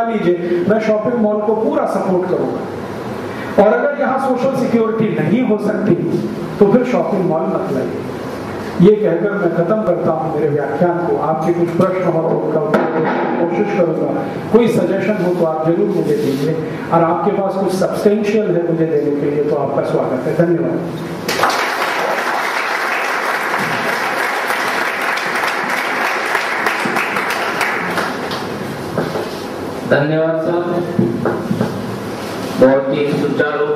लीजिए, मैं shopping mall को पूरा सपोर्ट करूंगा। और अगर यहाँ सोशल सिक्योरिटी नहीं हो सकती तो फिर शॉपिंग मॉल मत लाइए। ये कहकर मैं खत्म करता हूँ मेरे व्याख्यान को। आपके कुछ प्रश्न हो तो उनका उत्तर देने की कोशिश करूंगा। कोई सजेशन हो तो आप जरूर मुझे दीजिए, और आपके पास कुछ सब्सटेंशियल है मुझे देने के लिए तो आपका स्वागत है। धन्यवाद। धन्यवाद सर, बहुत ही सुचारू,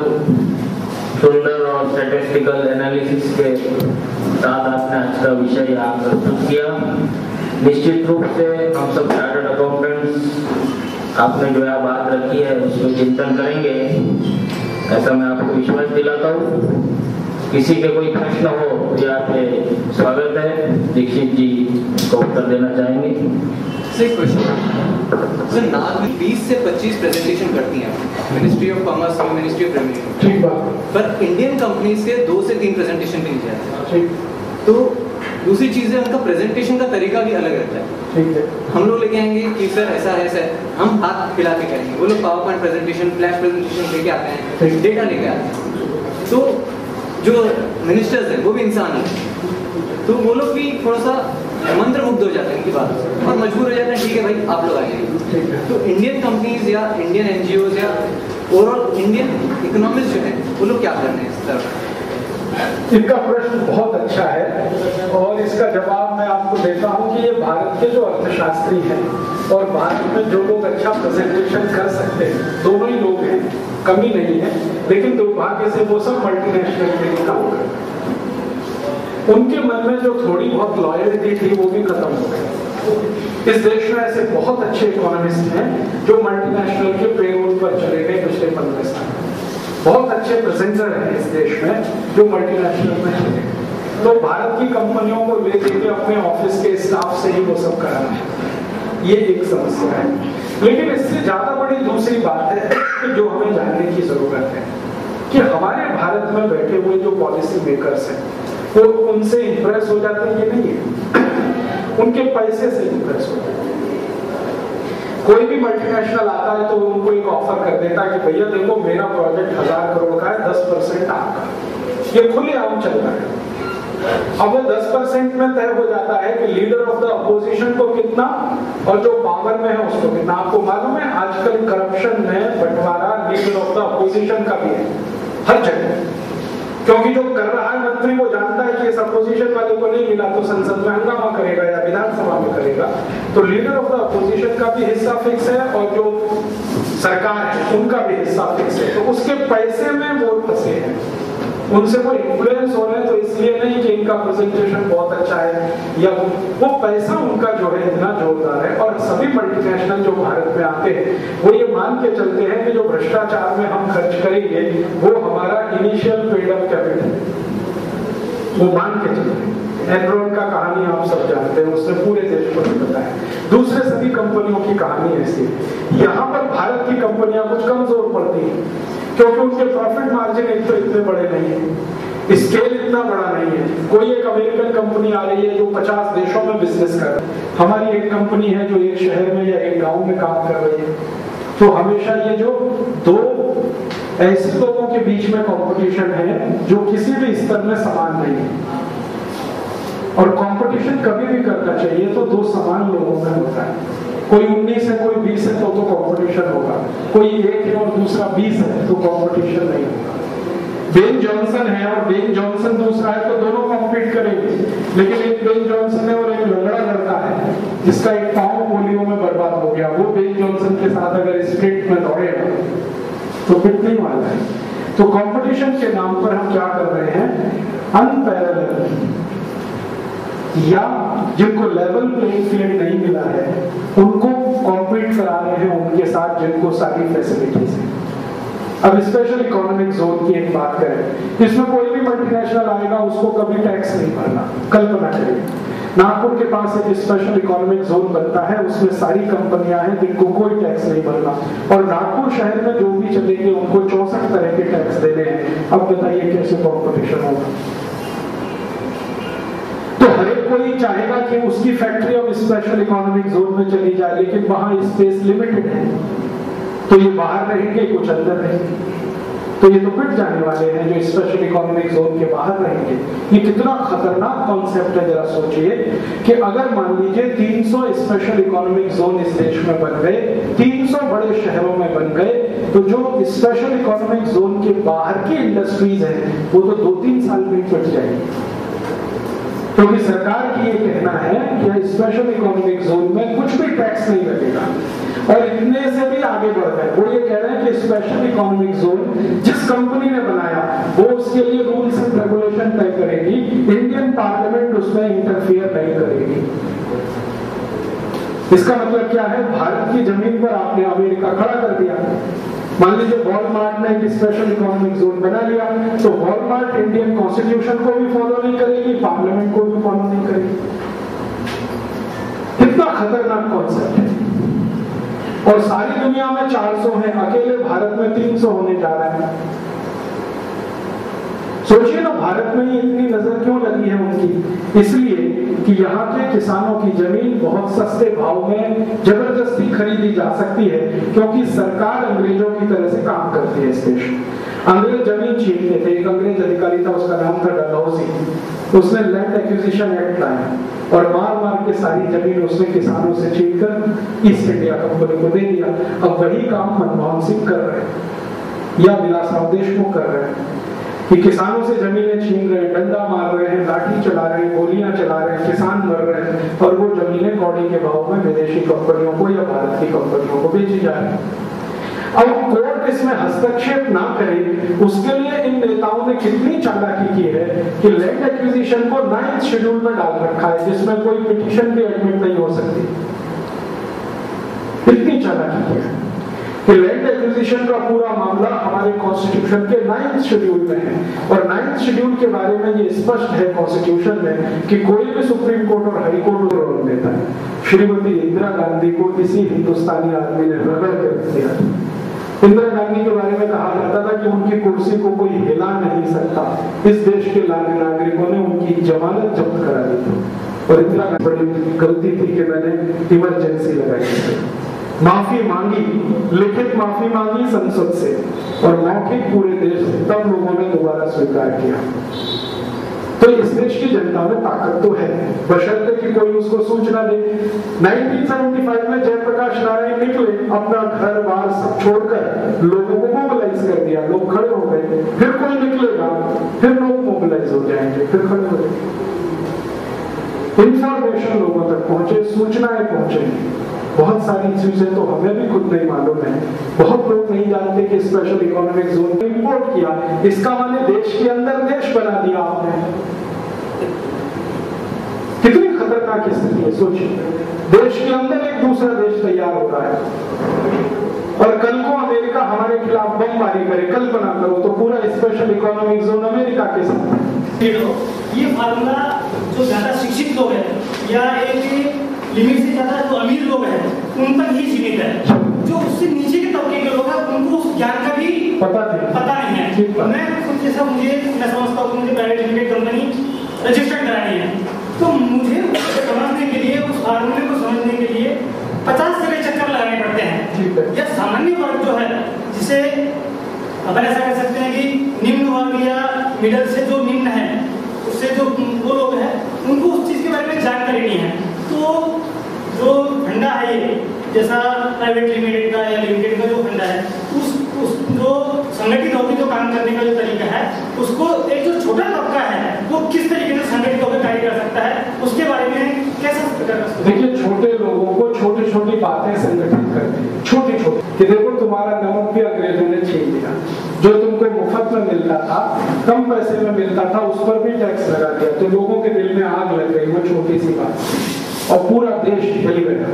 सुंदर और स्टैटिस्टिकल एनालिसिस के साथ आपने आज का विषय यहाँ प्रस्तुत किया। निश्चित रूप से हम सब चार्टर्ड अकाउंटेंट्स आपने जो यहाँ बात रखी है उसमें चिंतन करेंगे, ऐसा मैं आपको विश्वास दिलाता हूँ। किसी के कोई प्रश्न हो तो यहाँ पे स्वागत है, दीक्षित जी को उत्तर देना चाहेंगे। सर नाग 20 से 25 प्रेजेंटेशन करती हैं मिनिस्ट्री ऑफ कॉमर्स और मिनिस्ट्री ऑफ रेवेन्यू, ठीक बात, पर इंडियन कंपनीज के 2 से 3 प्रेजेंटेशन भी नहीं जाते। ठीक। तो दूसरी चीज है, उनका प्रेजेंटेशन का तरीका भी अलग रहता है। ठीक है। हम लोग लेके आएंगे कि सर ऐसा है सर, हम हाथ खिला के करेंगे, वो लोग power point presentation, flash presentation लेके आते हैं, डेटा लेके आते हैं। तो जो मिनिस्टर्स है वो भी इंसान है, तो वो लोग भी थोड़ा सा मंत्रमुग्ध हो जाते हैं इनकी बात और मजबूर हो जाते हैं, ठीक है भाई आप लोग आइए। तो इंडियन कंपनीज या इंडियन एनजीओज या ओवरऑल इंडियन इकोनॉमिस्ट जो है वो लोग क्या कर रहे हैं इस तरफ? इनका प्रश्न बहुत अच्छा है और इसका जवाब मैं आपको देता हूं कि ये भारत के जो अर्थशास्त्री हैं और भारत में जो लोग अच्छा प्रेजेंटेशन कर सकते हैं, दोनों ही लोग हैं, कमी नहीं है, लेकिन दुर्भाग्य से वो सब मल्टीनेशनल में काम करते हैं। उनके मन में जो थोड़ी बहुत लॉयल्टी थी वो भी खत्म हो गई। इस देश में ऐसे बहुत अच्छे इकोनॉमिस्ट हैं जो मल्टीनेशनल के पेरोल पर चले गए पिछले 15 साल। बहुत अच्छे प्रेजेंटर हैं इस देश में जो मल्टीनेशनल में चले गए। तो भारत की कंपनियों को ले देके अपने ऑफिस के स्टाफ से ही वो सब कराना है, ये एक समस्या है। लेकिन इससे ज्यादा बड़ी दूसरी बात है जो हमें जानने की जरूरत है कि हमारे भारत में बैठे हुए जो पॉलिसी मेकर्स हैं वो उनसे इंप्रेस हो जाते हैं कि नहीं है, उनके पैसे से इंप्रेस हो जाते हैं। कोई भी मल्टीनेशनल आता है तो उनको एक ऑफर कर देता है कि भैया देखो मेरा प्रोजेक्ट 1000 करोड़ का है, 10% आपका। ये खुलेआम चल रहा है। अब वो 10% में तय हो जाता है कि लीडर ऑफ द अपोजिशन को कितना और जो पावर में है उसको कितना। आपको मालूम है आजकल करप्शन में बंटवारा लीडर ऑफ द अपोजिशन का भी है हर जगह, क्योंकि जो कर रहा है मंत्री वो जानता है कि इस अपोजिशन वाले को नहीं मिला तो संसद में हंगामा करेगा या विधानसभा में करेगा। तो लीडर ऑफ द अपोजिशन का भी हिस्सा फिक्स है और जो सरकार है उनका भी हिस्सा फिक्स है। तो उसके पैसे में वो फंसे हैं, उनसे वो इन्फ्लुएंस हो रहे हैं। तो इसलिए नहीं कि इनका प्रेजेंटेशन बहुत अच्छा है या वो पैसा उनका जो है इतना जोरदार है। और सभी मल्टीनेशनल जो भारत में आते हैं वो ये मान के चलते हैं कि जो भ्रष्टाचार में हम खर्च करेंगे वो हमारा इनिशियल पेड अप कैपिटल, वो मान के चलते हैं। एनरॉन का कहानी आप सब जानते हैं, उसने पूरे देश को बताया। दूसरे सभी कंपनियों की कहानी ऐसी है। यहाँ पर भारत की कंपनियां कुछ कमजोर पड़ती हैं क्योंकि उनके प्रॉफिट मार्जिन एक तो इतने बड़े नहीं है, स्केल इतना बड़ा नहीं है। कोई एक अमेरिकन कंपनी आ रही है जो 50 देशों में बिजनेस कर रही है, हमारी एक कंपनी है जो एक शहर में या एक गांव में काम कर रही है। तो हमेशा ये जो दो ऐसे लोगों के बीच में कंपटीशन है जो किसी भी स्तर में समान नहीं है, और कंपटीशन कभी भी करना चाहिए तो दो समान लोगों में होता है। कोई 19 है कोई 20 है तो कंपटीशन होगा, कोई 1 है और दूसरा 20 है तो कंपटीशन नहीं होगा। बेन जॉनसन है और बेन जॉनसन दूसरा है तो दोनों कॉम्पीट करेंगे, लेकिन एक बेन जॉनसन है और एक लंगड़ा लड़का है जिसका एक पांव पोलियो में बर्बाद हो गया, वो बेन जॉनसन के साथ अगर स्प्रिंट में दौड़ेगा तो पिटने वाला है। तो कंपटीशन के नाम पर हम क्या कर रहे हैं, अनपैरेलल या जिनको लेवल प्लेइंग फील्ड नहीं मिला है उनको कॉम्पीट करा रहे हैं उनके साथ जिनको सारी फैसिलिटीज है। अब स्पेशल इकोनॉमिक जोन की एक बात करें, इसमें कोई भी मल्टीनेशनल आएगा उसको कभी टैक्स नहीं भरना। कल्पना करिए नागपुर के पास एक स्पेशल इकोनॉमिक जोन बनता है, उसमें सारी कंपनियां हैं जिनको कोई टैक्स नहीं भरना, और नागपुर शहर में जो भी चलेंगे उनको 64 तरह के टैक्स देने हैं। अब बताइए कैसे कॉम्पिटिशन होगा। तो हर एक कोई चाहेगा कि उसकी फैक्ट्री अब स्पेशल इकोनॉमिक जोन में चली जाए, लेकिन वहां स्पेस लिमिटेड है, तो ये बाहर रहेंगे, कुछ अंदर रहेंगे, तो ये तो पिट जाने वाले हैं जो स्पेशल इकोनॉमिक जोन के बाहर रहेंगे। ये कितना खतरनाक कॉन्सेप्ट है, जरा सोचिए कि अगर मान लीजिए 300 स्पेशल इकोनॉमिक जोन इस देश में बन गए, 300 बड़े शहरों में बन गए, तो जो स्पेशल इकोनॉमिक जोन के बाहर की इंडस्ट्रीज हैं वो तो 2-3 साल में पिट जाएंगी, क्योंकि सरकार की ये कहना है कि स्पेशल इकोनॉमिक जोन में कुछ भी टैक्स नहीं लगेगा। और इतने से भी आगे बढ़ गए, वो ये कह रहे हैं कि स्पेशल इकोनॉमिक जोन जिस कंपनी ने बनाया वो उसके लिए रूल्स एंड रेगुलेशन तय करेगी, इंडियन पार्लियामेंट उसमें इंटरफियर नहीं करेगी। इसका मतलब क्या है? भारत की जमीन पर आपने अमेरिका खड़ा कर दिया। मान लीजिए वॉलमार्ट ने एक स्पेशल इकोनॉमिक जोन बना लिया, तो वॉलमार्ट इंडियन कॉन्स्टिट्यूशन को भी फॉलो नहीं करेगी, पार्लियामेंट को भी फॉलो नहीं करेगी। कितना खतरनाक कॉन्सेप्ट है। और सारी दुनिया में 400 है, अकेले भारत में 300 होने जा रहे हैं। सोचिए ना, भारत में इतनी नजर क्यों लगी है उनकी? इसलिए कि यहाँ के किसानों की जमीन बहुत सस्ते भाव में जबरदस्ती खरीदी जा सकती है, क्योंकि सरकार अंग्रेजों की तरह से काम करती है इस देश में। अंग्रेज जमीन छीनते थे, एक अंग्रेज अधिकारी था, उसका नाम था डलहौसी, उसने लैंड एक्विजिशन एक्ट लाया और मार मार के सारी जमीन उसने किसानों से छीनकर ईस्ट इंडिया कंपनी को दे दिया। अब वही काम मनमोहन सिंह कर रहे हैं या विलासराव देशमुख कर रहे हैं कि किसानों से जमीनें छीन रहे हैं, डंडा मार रहे हैं, लाठी चला रहे हैं, गोलियां चला रहे हैं, किसान मर रहे हैं, और वो जमीनें कौड़ी के भाव में विदेशी कंपनियों को या भारत की कंपनियों को बेची जा रही है। अब कोर्ट इसमें हस्तक्षेप ना करे, उसके लिए इन नेताओं ने कितनी चालाकी की है कि लैंड एक्विजिशन को 9th शेड्यूल में डाल रखा है, जिसमें कोई पिटीशन भी एडमिट नहीं हो सकती। कितनी चालाकी की है कि लैंड एक्विजिशन का पूरा मामला हमारे कॉन्स्टिट्यूशन के 9th शेड्यूल में है, और 9th शेड्यूल के बारे में ये स्पष्ट है कॉन्स्टिट्यूशन में कि कोई भी सुप्रीम कोर्ट और हाई कोर्ट रोक देता है। श्रीमती इंदिरा गांधी को किसी हिंदुस्तानी आदमी ने रगड़ कर दिया। इंदिरा गांधी के बारे में कहा जाता था कि उनकी कुर्सी को कोई हिला नहीं सकता। इस देश के नागरिकों ने उनकी जमानत जब्त करा दी थी, और इंदिरा गांधी बड़ी गलती थी कि मैंने इमरजेंसी लगाई, माफी मांगी, लिखित माफी मांगी संसद से, और मौखिक पूरे देश से, तब लोगों ने दोबारा स्वीकार किया। तो इस देश की जनता में ताकत तो है, बशर्ते कि कोई उसको सूचना दे। 1975 में जयप्रकाश नारायण निकले, अपना घर बार सब छोड़कर लोगों को मोबिलाइज कर दिया, लोग खड़े हो गए। फिर कोई निकलेगा, फिर लोग मोबिलाइज हो जाएंगे, फिर खड़े हो जाएंगे। इंफॉर्मेशन लोगों तक पहुंचे, सूचनाएं पहुंचे। बहुत सारी चीजें तो हमें भी खुद नहीं मालूम है। बहुत लोग नहीं जानते कि स्पेशल इकोनॉमिक जोन में इंपोर्ट किया, इसका माने देश के अंदर देश बना दिया आपने। कितनी खतरनाक स्थिति है, सोचिए। देश के अंदर एक दूसरा देश तैयार हो रहा है, और कल को अमेरिका हमारे खिलाफ बमबारी करे, कल्पना करो, तो पूरा स्पेशल इकोनॉमिक जोन अमेरिका के साथ। ये फार्मूला जो ज्यादा शिक्षित लोग हैं या एक लिमिट से ज्यादा जो अमीर लोग हैं उन तक ही सीमित है। जो उससे नीचे के तबके के लोग हैं उनको उस ज्ञान का भी पता नहीं है। मैं खुद जैसा मैं समझता हूँ मुझे प्राइवेट लिमिटेड कंपनी रजिस्टर्ड करानी है, तो मुझे समझने के लिए, उस फार्मूले को समझने के लिए 50 जगह चक्कर लगाने पड़ते हैं। या सामान्य वर्ग जो है, जिसे अपन ऐसा कह सकते हैं कि निम्न वर्ग या मिडल से जो निम्न है, उससे जो वो लोग हैं उनको उस चीज के बारे में जानकारी नहीं है। तो जो फंडा है ये, जैसा प्राइवेट लिमिटेड का या लिमिटेड का जो फंडा है, उस जो संगठित होकर जो काम करने का जो तरीका है, उसको एक जो छोटा तबका है वो किस तरीके से संगठित होकर कार्य कर सकता है, उसके बारे में कैसे कर सकते हैं। देखिए, छोटे लोगों को छोटी छोटी बातें संगठित करती है, छोटी छोटी, कि देखो तुम्हारा नमक भी अंग्रेजों ने छीन लिया, जो तुमको मुफ्त में मिलता था, कम पैसे में मिलता था, उस पर भी टैक्स लगा दिया, तो लोगों के दिल में आग लग गई। वो छोटी सी बात और पूरा देश हिल गया।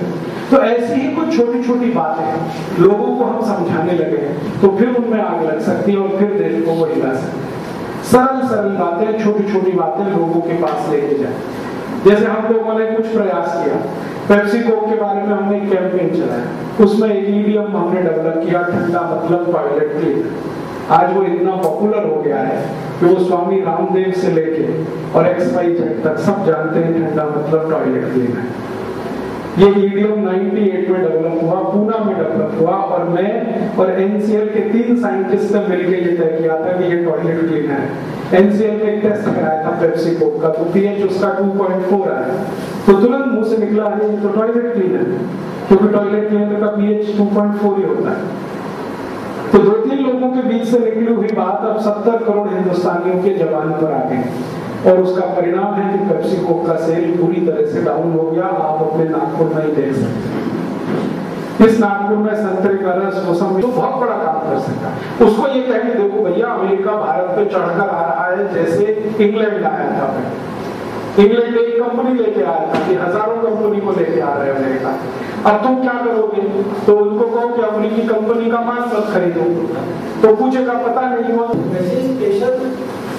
तो ऐसी ही कुछ छोटी छोटी बातें लोगों को हम समझाने लगे, तो फिर उनमें आग लग सकती है और फिर देश को वो हिला सकती है। सरल सरल बातें, छोटी छोटी बातें लोगों के पास लेके जाए। जैसे हम लोगों ने कुछ प्रयास किया, पेप्सी कोक के बारे में हमने एक कैंपेन चलाया, उसमें एक ईडीएम हमने डेवलप किया, ठंडा मतलब टॉयलेट क्लीनर। आज वो इतना पॉपुलर हो गया है कि वो स्वामी रामदेव से लेके और XYZ तक सब जानते हैं ठंडा मतलब टॉयलेट क्लीन है। ये ईडियम 98 में डेवलप हुआ, पूना में डेवलप हुआ, और मैं और NCL के 3 साइंटिस्ट ने मिलकर ये तय किया था कि ये टॉयलेट क्लीन है। NCL ने एक टेस्ट कराया था पेप्सी कोक का, तो pH उसका 2.4 आया, तो तुरंत मुंह से निकला है ये तो टॉयलेट क्लीन है, क्योंकि टॉयलेट क्लीनर का pH 2.4 ही होता है। तो 2-3 लोगों के बीच से निकली हुई बात अब 70 करोड़ हिंदुस्तानियों के जबान पर आ गई, और उसका परिणाम है कि पेप्सी कोक का सेल पूरी तरह से डाउन हो गया। आप अपने नागपुर में ही देख सकते हैं, इस नागपुर में संतरे का रस, मौसम तो बहुत बड़ा काम कर सकता है। उसको ये कहेंगे देखो भैया अमेरिका भारत पे चढ़कर आ रहा है जैसे इंग्लैंड आया था। इंग्लैंड एक कंपनी लेके आया था कि हजारों कंपनी को लेके आ रहे हैं अमेरिका, अब तुम क्या करोगे? तो उनको कहो कि अमेरिकी कंपनी का माल मत खरीदो, तो पूछेगा पता नहीं हुआ। स्पेशल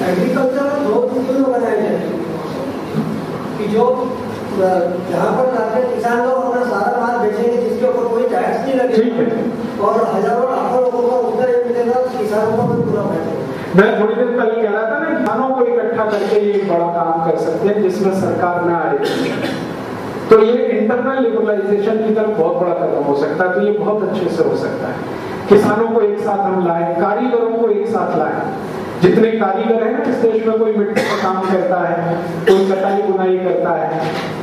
एग्रीकल्चर बहुत क्यों बनाए जाए कि जो जहाँ पर जाकर किसान लोग अपना सारा माल बेचेंगे जिसके ऊपर कोई टैक्स नहीं लगेगा, और हजारों लाखों लोगों का उत्तर ये मिलेगा किसानों को भी पूरा मिलेगा। मैं थोड़ी देर पहले कह रहा था ना, किसानों को इकट्ठा करके ये बड़ा काम कर सकते हैं जिसमें सरकार ना आए, तो ये इंटरनल लिबरलाइजेशन की तरफ बहुत बड़ा कदम हो सकता है। तो ये बहुत अच्छे से हो सकता है। किसानों को एक साथ हम लाएं, कारीगरों को एक साथ लाएं। जितने कारीगर हैं ना इस देश में, कोई मिट्टी का काम करता है, कोई कटाई बुनाई करता है,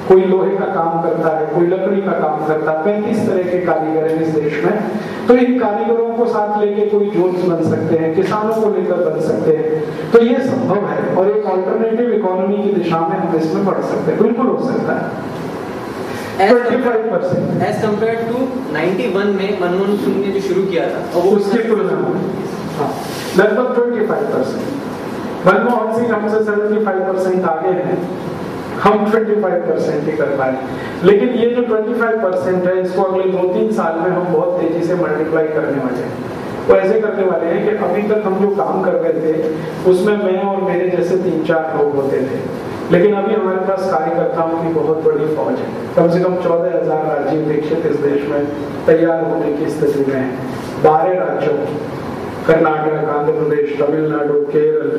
कोई लोहे का काम करता है, कोई लकड़ी का काम करता है, 35 तरह के कारीगर हैं इस देश में। तो इन कारीगरों को साथ लेके कोई जोन्स बन सकते हैं, किसानों को लेकर बन सकते हैं, तो ये संभव है। और एक ऑल्टरनेटिव इकोनॉमी की दिशा में हम इसमें बढ़ सकते हैं, बिल्कुल हो सकता है। 25% एज कम्पेयर टू 91 में मनमोहन सिंह ने जो शुरू किया था, और वो उसकी तुलना में लगभग 25%। मनमोहन सिंह हमसे 75% आगे हैं, हम 25% ही कर पाए। लेकिन ये जो 25% है, इसको अगले 2-3 साल में हम बहुत तेजी से मल्टीप्लाई करने वाले हैं। वो ऐसे करने वाले हैं कि अभी तक हम जो काम कर रहे थे उसमें मैं और मेरे जैसे 3-4 लोग होते थे, लेकिन अभी हमारे पास कार्यकर्ताओं की बहुत बड़ी फौज है। कम से कम 14,000 राजीव दीक्षित इस देश में तैयार होने की स्थिति में है। 12 राज्यों, कर्नाटक, आंध्र प्रदेश, तमिलनाडु, केरल,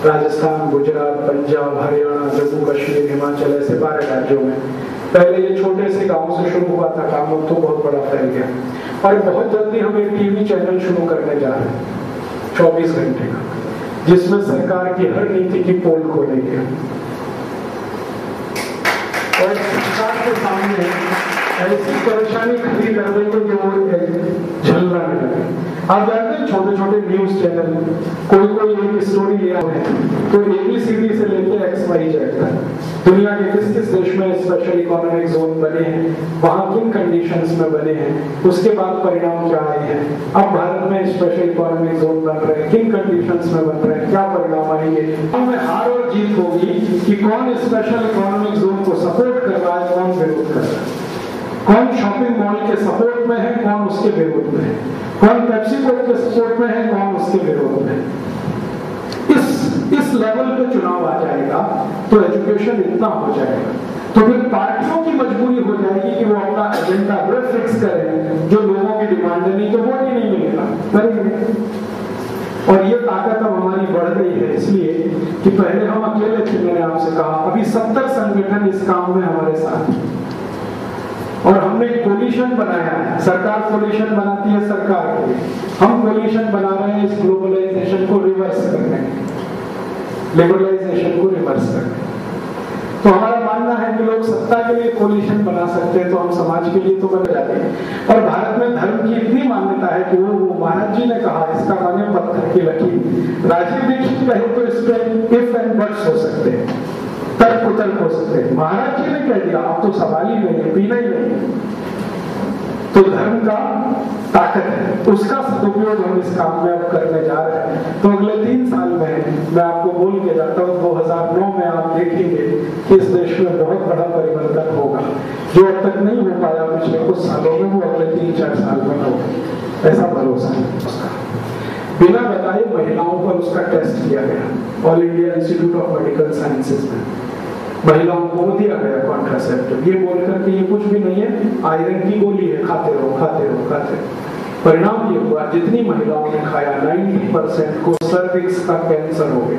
राजस्थान, गुजरात, पंजाब, हरियाणा, जम्मू कश्मीर, हिमाचल, ऐसे 12 राज्यों में। पहले ये छोटे से गांव से शुरू हुआ था काम, अब तो बहुत बड़ा फैल गया। और बहुत जल्दी हम एक टीवी चैनल शुरू करने जा रहे हैं 24 घंटे का, जिसमें सरकार की हर नीति की पोल खोलेंगे और सरकार के सामने ऐसी परेशानी खड़ी कर देंगे कि वो झलने लगे। आप जानते हैं छोटे छोटे न्यूज चैनल कोई एक स्टोरी लिया है तो ABCD से लेके XYZ तक दुनिया के किस किस देश में स्पेशल इकोनॉमिक जोन बने हैं, वहां किन कंडीशंस में बने हैं, उसके बाद परिणाम क्या आए हैं। अब भारत में स्पेशल इकोनॉमिक जोन बन रहे हैं, किन कंडीशंस में बन रहे हैं, क्या परिणाम आएंगे। उनमें हार और जीत होगी कि कौन स्पेशल इकोनॉमिक जोन को सपोर्ट कर रहा है, कौन विरोध कर रहा है, कौन शॉपिंग मॉल के सपोर्ट में है, कौन उसके विरोध में है, कौन पेप्सी कोक के सपोर्ट में है, कौन उसके विरोध में है। इस लेवल पे चुनाव आ जाएगा तो एजुकेशन इतना हो जाएगा, तो फिर पार्टियों की मजबूरी हो जाएगी कि वो अपना एजेंडा वो फिक्स करें जो लोगों की डिमांड है, नहीं तो वोट ही नहीं मिलेगा, करेंगे। और ये ताकत अब हमारी बढ़ गई है इसलिए कि पहले हम अकेले थे, मैंने आपसे कहा, अभी 70 संगठन इस काम में हमारे साथ हैं। और हमने कोलिशन बनाया है, सरकार कोलिशन बनाती है सरकार के लिए, हम कोलिशन बना रहे हैं इस ग्लोबलाइजेशन को रिवर्स करने, लिबरलाइजेशन को रिवर्स करने। तो हमारा मानना है कि लोग सत्ता के लिए कोलिशन बना सकते हैं तो हम समाज के लिए तो बन जाते हैं। और भारत में धर्म की इतनी मान्यता है कि वो महाराज जी ने कहा, इसका माने पत्थर की लकीर, राजीव दीक्षित कहे तो इस पे इफ एंड बट्स हो सकते हैं, तर्क वितर्क हो सकते हैं। महाराज जी ने कह दिया अब तो सवाल ही नहीं है, पीना ही नहीं है। तो धर्म का ताकत है, उसका सदुपयोग हम इस काम में अब करने जा रहे हैं। तो अगले 3 साल में मैं आपको बोल के जाता हूँ 2009 में आप देखेंगे कि इस देश में बहुत बड़ा परिवर्तन होगा, जो अब तक नहीं हो पाया पिछले कुछ सालों में, वो अगले 3-4 साल में होगा, ऐसा भरोसा है उसका। बिना बताए महिलाओं पर उसका टेस्ट किया गया all India institute of medical sciences में। महिलाओं को दिया गया कॉन्ट्रासेप्टिव, ये बोलकर कि ये कुछ भी नहीं है, आयरन की गोली है, खाते रहो खाते रहो खाते रहो। परिणाम ये हुआ जितनी महिलाओं ने खाया 90% को सर्विक्स का कैंसर हो गया।